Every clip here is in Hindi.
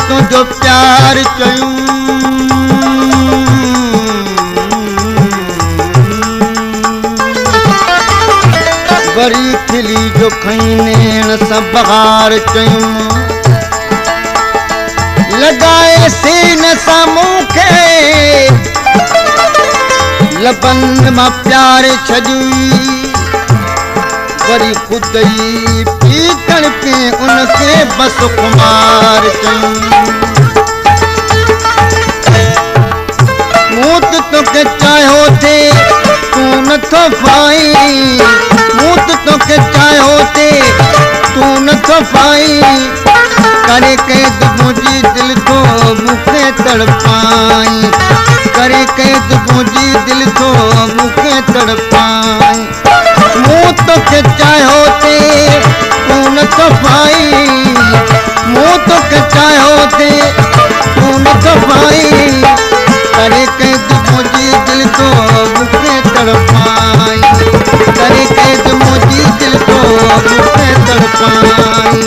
तुझो प्यार चयूं वरी खिली जो खईनेण सां बहार चयूं लगाए सीन सां मूंखे लबन मां प्यार छॾी वरी खुद ही पीतण पे उनके बस कुमार चयूं मूत तोखे चाहियो थे तू नथो पाई मूत तोखे चाहियो थे तू नथो पाई करे कैद मुंहिंजी दिल तो मूंखे तड़पाई करे कैद मुंहिंजी दिल तो मूंखे तड़पाई मूं तोखे चाहियो थे तू नथो पाई मूं तोखे चाहियो थे तू नथो पाई करे कैद मुंहिंजी दिल तो मूंखे तड़पाई करे कैद मुंहिंजी दिल तो मूंखे तड़पाई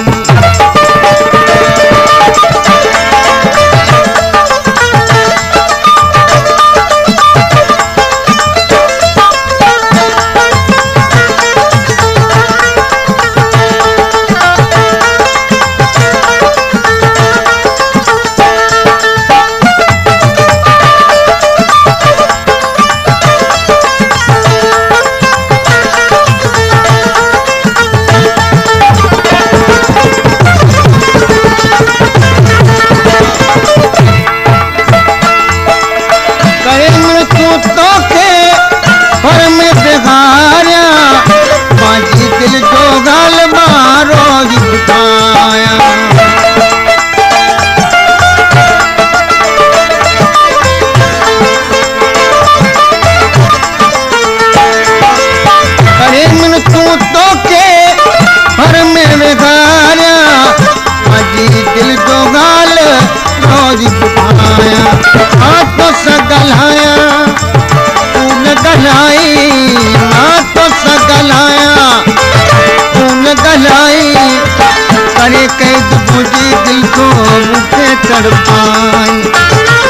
करे कैद मुंहिंजी दिल तो मूंखे तड़पाई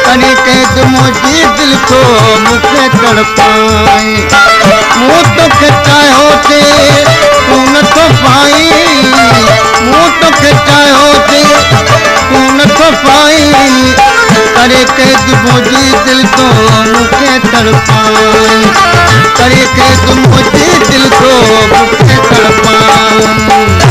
करे कैद मुंहिंजी दिल तो मूंखे तड़पाई मूं तोखे चाहियो थे तू नथो पाई मूं तोखे चाहियो थे तू नथो पाई करे कैद मुंहिंजी दिल तो मूंखे तड़पाई करे कैद मुंहिंजी दिल तो मूंखे तड़पाई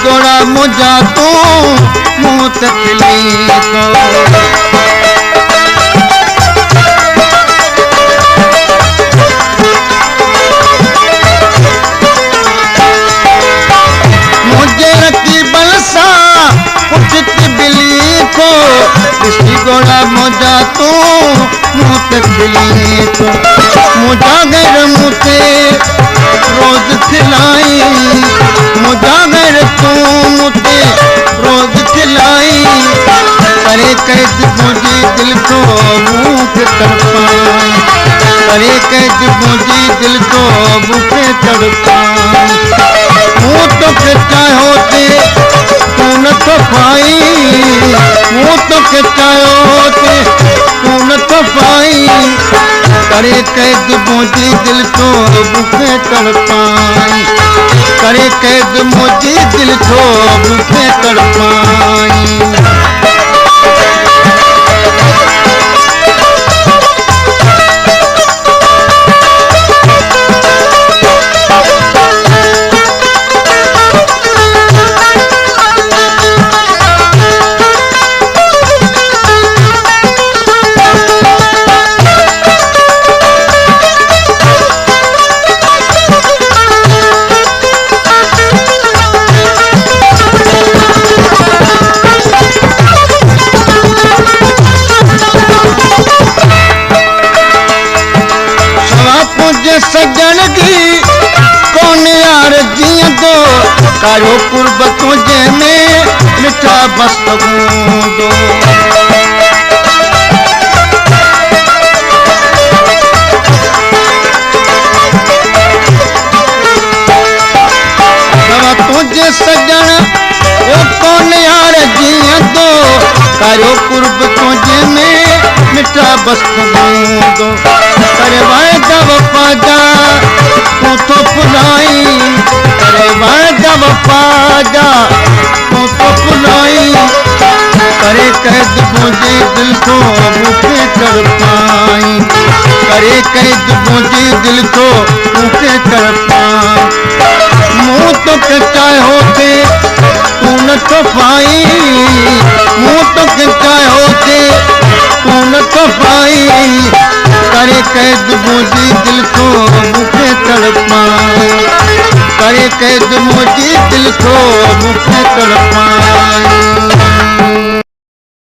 गोड़ा मुझा तू मुँह तकली तो मुझे रखी बलसा उचित बिली को किसी गोड़ा मुझा तू मुँह तकली तो मुझा घर मुझे रोज खिलाई मुझा घर तू मुझे रोज खिलाई करे कैद मुझे दिल को मुझे तड़पाई करे कैद मुझे दिल को मुझे तड़पाई मुँह तोखे चाहियो थे तू नथो पाई मुँह तोखे चाहियो थे तू नथो पाई करे कैद मुझे दिल को मुझे तड़पाई करे कैद मुझे दिल को मुझे तड़पाई तुझे सजन की कौन यार जिया दो करो कुर्ब तुझे में मिठा बस दो तुझे सजन वो कौन यार जिया दो करो कुर्ब तुझे में मिठा बस दो करवाए जब पाजा तू तो पुलाई करवाए जब पाजा तू तो पुलाई करे कैद मुझे दिल को मुझे तड़पाई करे कैद मुझे दिल को मुझे तड़पाई मुँह तो कच्चाए होते तू न तो पाई मुँह तो कच्चाए होते तू न तो पाई करे कैद मुझे दिल को मुझे तड़पाई करे कैद मुझे दिल को मुझे तड़पाई